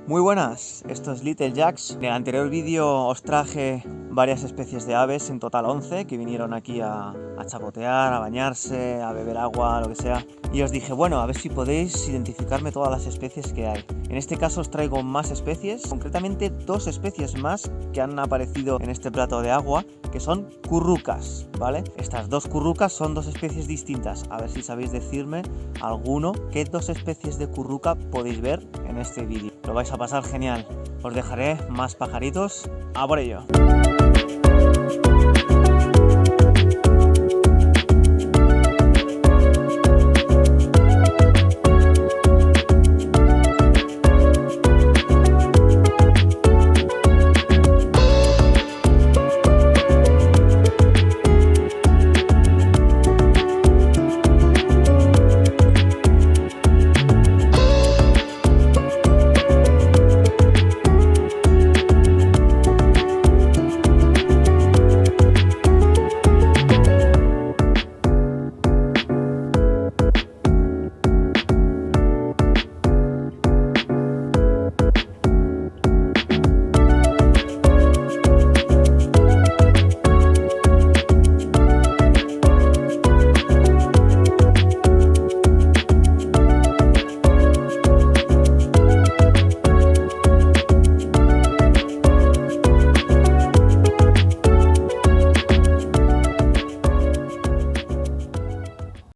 Muy buenas, esto es Little Jacks. En el anterior vídeo os traje varias especies de aves, en total 11, que vinieron aquí a chapotear, a bañarse, a beber agua, lo que sea. Y os dije, bueno, a ver si podéis identificarme todas las especies que hay. En este caso os traigo más especies, concretamente 2 especies más que han aparecido en este plato de agua, que son currucas, ¿vale? Estas 2 currucas son 2 especies distintas. A ver si sabéis decirme alguno qué 2 especies de curruca podéis ver en este vídeo. Lo vais a pasar genial. Os dejaré más pajaritos. ¡A por ello!